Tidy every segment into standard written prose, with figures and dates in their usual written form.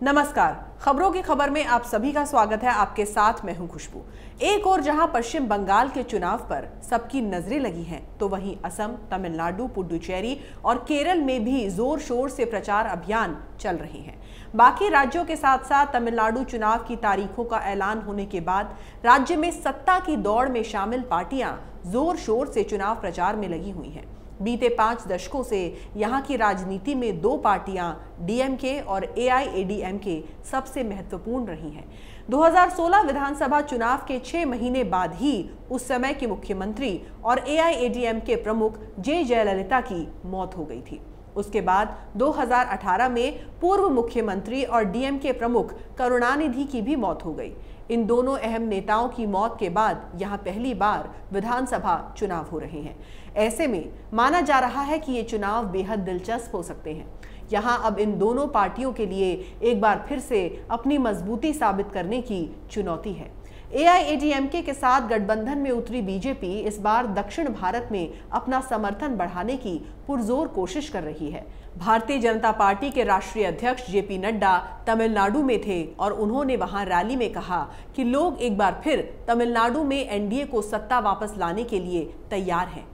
नमस्कार, खबरों की खबर में आप सभी का स्वागत है। आपके साथ मैं हूं खुशबू। एक और जहां पश्चिम बंगाल के चुनाव पर सबकी नजरें लगी हैं, तो वहीं असम, तमिलनाडु, पुडुचेरी और केरल में भी जोर शोर से प्रचार अभियान चल रहे हैं। बाकी राज्यों के साथ साथ तमिलनाडु चुनाव की तारीखों का ऐलान होने के बाद राज्य में सत्ता की दौड़ में शामिल पार्टियां जोर शोर से चुनाव प्रचार में लगी हुई हैं। बीते 5 दशकों से यहां की राजनीति में 2 पार्टियां डीएमके और एआईएडीएमके सबसे महत्वपूर्ण रही हैं। 2016 विधानसभा चुनाव के 6 महीने बाद ही उस समय के मुख्यमंत्री और एआईएडीएमके प्रमुख जे जयललिता की मौत हो गई थी। उसके बाद 2018 में पूर्व मुख्यमंत्री और डीएमके प्रमुख करुणानिधि की भी मौत हो गई। इन दोनों अहम नेताओं की मौत के बाद यहां पहली बार विधानसभा चुनाव हो रहे हैं। ऐसे में माना जा रहा है कि ये चुनाव बेहद दिलचस्प हो सकते हैं। यहां अब इन दोनों पार्टियों के लिए एक बार फिर से अपनी मजबूती साबित करने की चुनौती है। एआईएडीएमके के साथ गठबंधन में उतरी बीजेपी इस बार दक्षिण भारत में अपना समर्थन बढ़ाने की पुरजोर कोशिश कर रही है। भारतीय जनता पार्टी के राष्ट्रीय अध्यक्ष जेपी नड्डा तमिलनाडु में थे और उन्होंने वहां रैली में कहा कि लोग एक बार फिर तमिलनाडु में एनडीए को सत्ता वापस लाने के लिए तैयार हैं।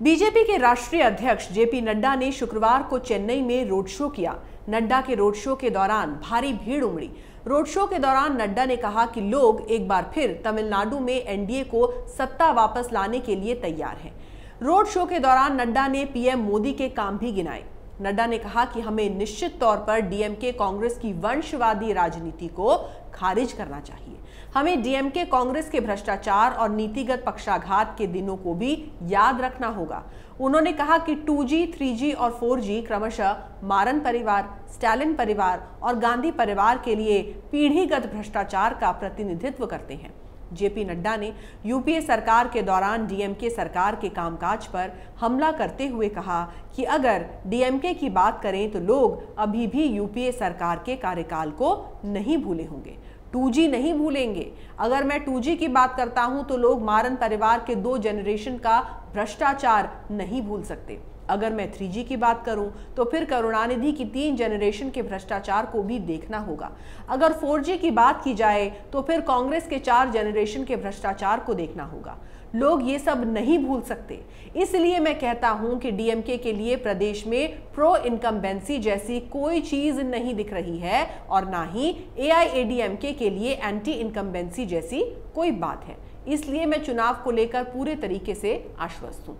बीजेपी के राष्ट्रीय अध्यक्ष जेपी नड्डा ने शुक्रवार को चेन्नई में रोड शो किया। नड्डा के रोड शो के दौरान भारी भीड़ उमड़ी। रोड शो के दौरान नड्डा ने कहा कि लोग एक बार फिर तमिलनाडु में एनडीए को सत्ता वापस लाने के लिए तैयार हैं। रोड शो के दौरान नड्डा ने पीएम मोदी के काम भी गिनाए। नड्डा ने कहा कि हमें निश्चित तौर पर डीएमके कांग्रेस की वंशवादी राजनीति को खारिज करना चाहिए। हमें डीएमके कांग्रेस के भ्रष्टाचार और नीतिगत पक्षाघात के दिनों को भी याद रखना होगा। उन्होंने कहा कि 2G, 3G और 4G क्रमशः मारन परिवार, स्टालिन परिवार और गांधी परिवार के लिए पीढ़ीगत भ्रष्टाचार का प्रतिनिधित्व करते हैं। जेपी नड्डा ने यूपीए सरकार के दौरान डीएमके सरकार के कामकाज पर हमला करते हुए कहा कि अगर डीएमके की बात करें तो लोग अभी भी यूपीए सरकार के कार्यकाल को नहीं भूले होंगे। 2G नहीं भूलेंगे। अगर मैं 2G की बात करता हूं तो लोग मारन परिवार के 2 जनरेशन का भ्रष्टाचार नहीं भूल सकते। अगर मैं 3G की बात करूं तो फिर करुणानिधि की 3 जनरेशन के भ्रष्टाचार को भी देखना होगा। अगर 4G की बात की जाए तो फिर कांग्रेस के 4 जनरेशन के भ्रष्टाचार को देखना होगा। लोग ये सब नहीं भूल सकते। इसलिए मैं कहता हूं कि डीएमके के लिए प्रदेश में प्रो इनकम्बेंसी जैसी कोई चीज नहीं दिख रही है और ना ही एआईएडीएमके के लिए एंटी इनकम्बेंसी जैसी कोई बात है। इसलिए मैं चुनाव को लेकर पूरे तरीके से आश्वस्त हूं।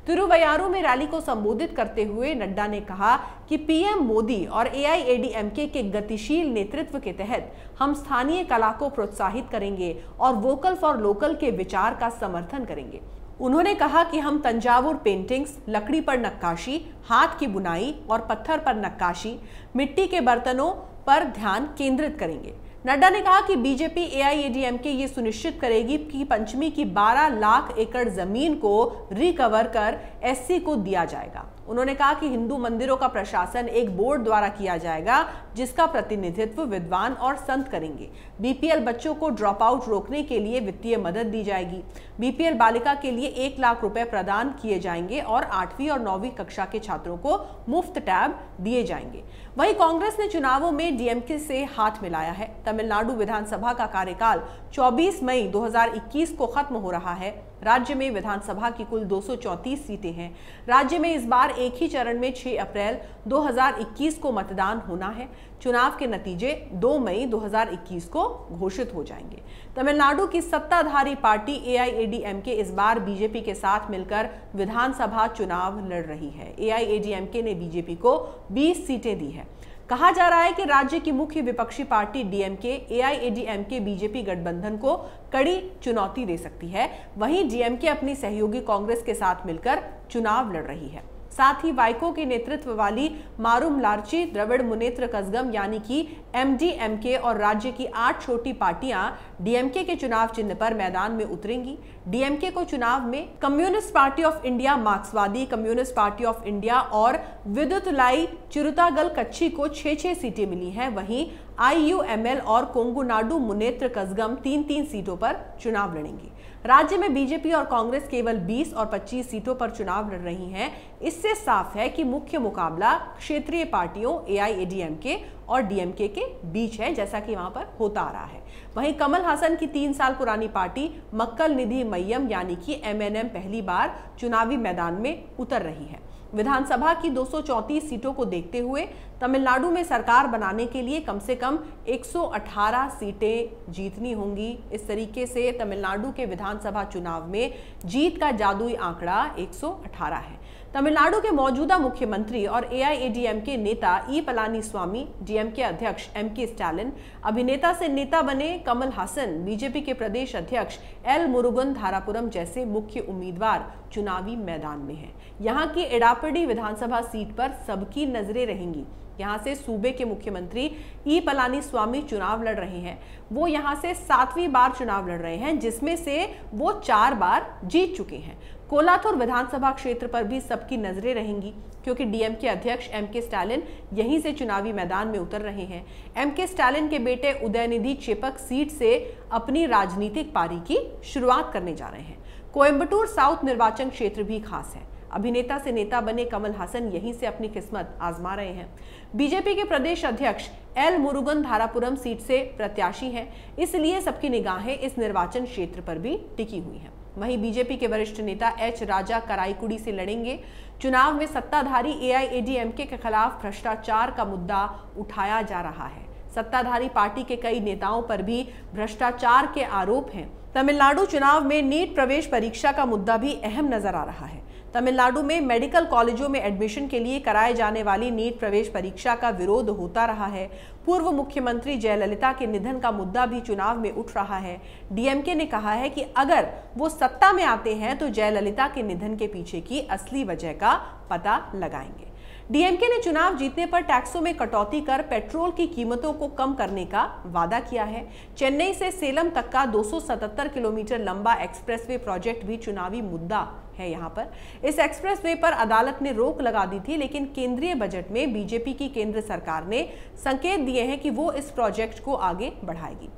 तिरुवैयारू में रैली को संबोधित करते हुए नड्डा ने कहा कि पीएम मोदी और एआईएडीएमके के गतिशील नेतृत्व के तहत हम स्थानीय कला को प्रोत्साहित करेंगे और वोकल फॉर लोकल के विचार का समर्थन करेंगे। उन्होंने कहा कि हम तंजावुर पेंटिंग्स, लकड़ी पर नक्काशी, हाथ की बुनाई और पत्थर पर नक्काशी, मिट्टी के बर्तनों पर ध्यान केंद्रित करेंगे। नड्डा ने कहा कि बीजेपी एआईएडीएमके ये सुनिश्चित करेगी कि पंचमी की 12 लाख एकड़ जमीन को रिकवर कर एससी को दिया जाएगा। उन्होंने कहा कि हिंदू मंदिरों का प्रशासन एक बोर्ड द्वारा किया जाएगा जिसका प्रतिनिधित्व विद्वान और संत करेंगे। बीपीएल बच्चों को ड्रॉप आउट रोकने के लिए वित्तीय मदद दी जाएगी। बीपीएल बालिका के लिए 1 लाख रुपए प्रदान किए जाएंगे और 8वीं और 9वीं कक्षा के छात्रों को मुफ्त टैब दिए जाएंगे। वहीं कांग्रेस ने चुनावों में डीएमके से हाथ मिलाया है। तमिलनाडु विधानसभा का कार्यकाल 24 मई 2021 को खत्म हो रहा है। राज्य में विधानसभा की कुल 234 सीटें हैं। राज्य में इस बार एक ही चरण में 6 अप्रैल 2021 को मतदान होना है। चुनाव के नतीजे 2 मई 2021 को घोषित हो जाएंगे। तमिलनाडु की सत्ताधारी पार्टी एआईएडीएमके इस बार बीजेपी के साथ मिलकर विधानसभा चुनाव लड़ रही है। एआईएडीएमके ने बीजेपी को 20 सीटें दी है। कहा जा रहा है कि राज्य की मुख्य विपक्षी पार्टी डीएमके एआईएडीएमके बीजेपी गठबंधन को कड़ी चुनौती दे सकती है। वहीं डीएमके अपनी सहयोगी कांग्रेस के साथ मिलकर चुनाव लड़ रही है। साथ ही वाइको के नेतृत्व वाली मारुमलार्ची द्रविड़ मुनेत्र कज़गम यानी कि एमडीएमके और राज्य की 8 छोटी पार्टियां डीएमके के चुनाव चिन्ह पर मैदान में उतरेंगी। डीएमके को चुनाव में कम्युनिस्ट पार्टी ऑफ इंडिया, मार्क्सवादी कम्युनिस्ट पार्टी ऑफ इंडिया और विदुतलाई चिरुतागल कच्छी को 6-6 सीटें मिली हैं। वहीं IUML और कोंगुनाडु मुनेत्र कज़गम 3-3 सीटों पर चुनाव लड़ेंगी। राज्य में बीजेपी और कांग्रेस केवल 20 और 25 सीटों पर चुनाव लड़ रही हैं। इससे साफ है कि मुख्य मुकाबला क्षेत्रीय पार्टियों AIADMK और DMK के बीच है, जैसा कि वहां पर होता आ रहा है। वहीं कमल हासन की 3 साल पुरानी पार्टी मक्कल निधि मय्यम यानी कि MNM पहली बार चुनावी मैदान में उतर रही है। विधानसभा की 234 सीटों को देखते हुए तमिलनाडु में सरकार बनाने के लिए कम से कम 118 सीटें जीतनी होंगी। इस तरीके से तमिलनाडु के विधानसभा चुनाव में जीत का जादुई आंकड़ा 118 है। तमिलनाडु के मौजूदा मुख्यमंत्री और AIADMK नेता ई पलानीस्वामी, DMK अध्यक्ष MK स्टालिन, अभिनेता से नेता बने कमल हासन, बीजेपी के प्रदेश अध्यक्ष L मुरुगन धारापुरम जैसे मुख्य उम्मीदवार चुनावी मैदान में हैं। यहाँ की एडापडी विधानसभा सीट पर सबकी नजरें रहेंगी। यहाँ से सूबे के मुख्यमंत्री ई पलानीस्वामी चुनाव लड़ रहे हैं। वो यहाँ से 7वीं बार चुनाव लड़ रहे हैं, जिसमें से वो 4 बार जीत चुके हैं। कोलाथुर विधानसभा क्षेत्र पर भी सबकी नजरें रहेंगी, क्योंकि DMK अध्यक्ष MK स्टालिन यहीं से चुनावी मैदान में उतर रहे हैं। MK स्टालिन के बेटे उदयनिधि चेपक सीट से अपनी राजनीतिक पारी की शुरुआत करने जा रहे हैं। कोयंबटूर साउथ निर्वाचन क्षेत्र भी खास है। अभिनेता से नेता बने कमल हासन यहीं से अपनी किस्मत आजमा रहे हैं। बीजेपी के प्रदेश अध्यक्ष L मुरुगन धारापुरम सीट से प्रत्याशी हैं, इसलिए सबकी निगाहें इस निर्वाचन क्षेत्र पर भी टिकी हुई हैं। वहीं बीजेपी के वरिष्ठ नेता H राजा कराईकुड़ी से लड़ेंगे। चुनाव में सत्ताधारी AIADMK के खिलाफ भ्रष्टाचार का मुद्दा उठाया जा रहा है। सत्ताधारी पार्टी के कई नेताओं पर भी भ्रष्टाचार के आरोप हैं। तमिलनाडु चुनाव में नीट प्रवेश परीक्षा का मुद्दा भी अहम नजर आ रहा है। तमिलनाडु में मेडिकल कॉलेजों में एडमिशन के लिए कराए जाने वाली नीट प्रवेश परीक्षा का विरोध होता रहा है। पूर्व मुख्यमंत्री जयललिता के निधन का मुद्दा भी चुनाव में उठ रहा है। DMK ने कहा है कि अगर वो सत्ता में आते हैं तो जयललिता के निधन के पीछे की असली वजह का पता लगाएंगे। DMK ने चुनाव जीतने पर टैक्सों में कटौती कर पेट्रोल की कीमतों को कम करने का वादा किया है। चेन्नई से सेलम तक का 277 किलोमीटर लंबा एक्सप्रेसवे प्रोजेक्ट भी चुनावी मुद्दा है। यहाँ पर इस एक्सप्रेसवे पर अदालत ने रोक लगा दी थी, लेकिन केंद्रीय बजट में बीजेपी की केंद्र सरकार ने संकेत दिए हैं कि वो इस प्रोजेक्ट को आगे बढ़ाएगी।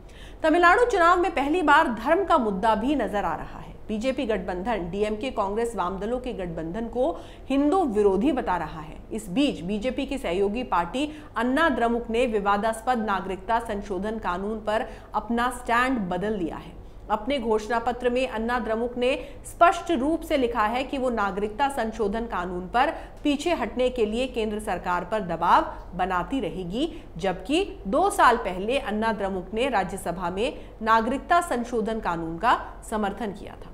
तमिलनाडु चुनाव में पहली बार धर्म का मुद्दा भी नजर आ रहा है। बीजेपी गठबंधन DMK कांग्रेस वाम दलों के गठबंधन को हिंदू विरोधी बता रहा है। इस बीच बीजेपी की सहयोगी पार्टी अन्ना द्रमुक ने विवादास्पद नागरिकता संशोधन कानून पर अपना स्टैंड बदल लिया है। अपने घोषणा पत्र में अन्ना द्रमुक ने स्पष्ट रूप से लिखा है कि वो नागरिकता संशोधन कानून पर पीछे हटने के लिए केंद्र सरकार पर दबाव बनाती रहेगी, जबकि 2 साल पहले अन्ना द्रमुक ने राज्यसभा में नागरिकता संशोधन कानून का समर्थन किया था।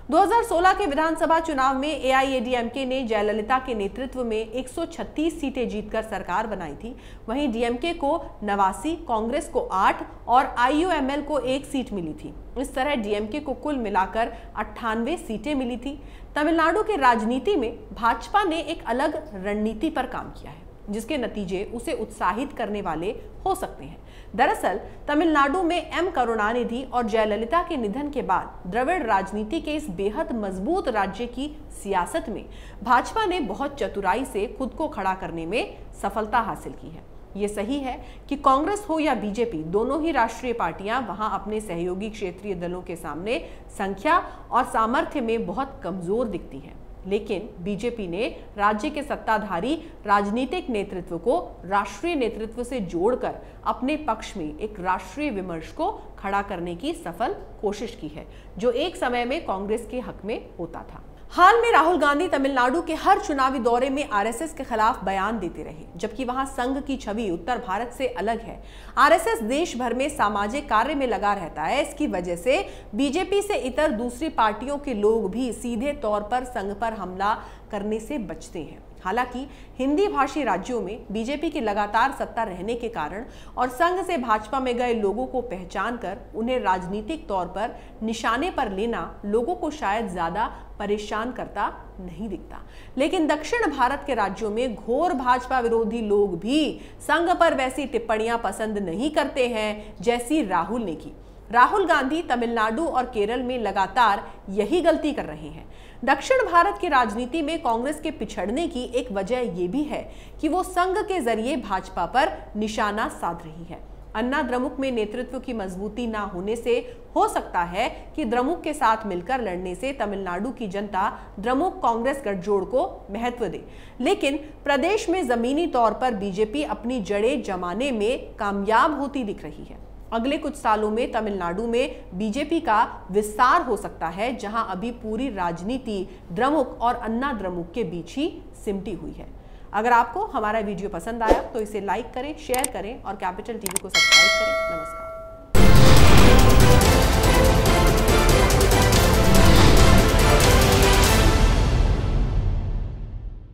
2016 के विधानसभा चुनाव में AIADMK ने जयललिता के नेतृत्व में 136 सीटें जीतकर सरकार बनाई थी। वहीं DMK को 89, कांग्रेस को 8 और IUML को 1 सीट मिली थी। इस तरह DMK को कुल मिलाकर 98 सीटें मिली थी। तमिलनाडु के राजनीति में भाजपा ने एक अलग रणनीति पर काम किया है, जिसके नतीजे उसे उत्साहित करने वाले हो सकते हैं। दरअसल तमिलनाडु में M करुणानिधि और जयललिता के निधन के बाद द्रविड़ राजनीति के इस बेहद मजबूत राज्य की सियासत में भाजपा ने बहुत चतुराई से खुद को खड़ा करने में सफलता हासिल की है। ये सही है कि कांग्रेस हो या बीजेपी, दोनों ही राष्ट्रीय पार्टियां वहां अपने सहयोगी क्षेत्रीय दलों के सामने संख्या और सामर्थ्य में बहुत कमजोर दिखती हैं। लेकिन बीजेपी ने राज्य के सत्ताधारी राजनीतिक नेतृत्व को राष्ट्रीय नेतृत्व से जोड़कर अपने पक्ष में एक राष्ट्रीय विमर्श को खड़ा करने की सफल कोशिश की है, जो एक समय में कांग्रेस के हक में होता था। हाल में राहुल गांधी तमिलनाडु के हर चुनावी दौरे में RSS के खिलाफ बयान देते रहे, जबकि वहां संघ की छवि उत्तर भारत से अलग है। RSS देश भर में सामाजिक कार्य में लगा रहता है। इसकी वजह से बीजेपी से इतर दूसरी पार्टियों के लोग भी सीधे तौर पर संघ पर हमला करने से बचते हैं। हालांकि हिंदी भाषी राज्यों में बीजेपी की लगातार सत्ता रहने के कारण और संघ से भाजपा में गए लोगों को पहचान कर उन्हें राजनीतिक तौर पर निशाने पर लेना लोगों को शायद ज्यादा परेशान करता नहीं दिखता। लेकिन दक्षिण भारत के राज्यों में घोर भाजपा विरोधी लोग भी संघ पर वैसी टिप्पणियां पसंद नहीं करते हैं जैसी राहुल ने की। राहुल गांधी तमिलनाडु और केरल में लगातार यही गलती कर रहे हैं। दक्षिण भारत की राजनीति में कांग्रेस के पिछड़ने की एक वजह यह भी है कि वो संघ के जरिए भाजपा पर निशाना साध रही है। अन्ना द्रमुक में नेतृत्व की मजबूती ना होने से हो सकता है कि द्रमुक के साथ मिलकर लड़ने से तमिलनाडु की जनता द्रमुक कांग्रेस गठजोड़ को महत्व दे, लेकिन प्रदेश में जमीनी तौर पर बीजेपी अपनी जड़ें जमाने में कामयाब होती दिख रही है। अगले कुछ सालों में तमिलनाडु में बीजेपी का विस्तार हो सकता है, जहां अभी पूरी राजनीति द्रमुक और अन्ना द्रमुक के बीच ही सिमटी हुई है। अगर आपको हमारा वीडियो पसंद आया तो इसे लाइक करें, शेयर करें और कैपिटल टीवी को सब्सक्राइब करें। नमस्कार।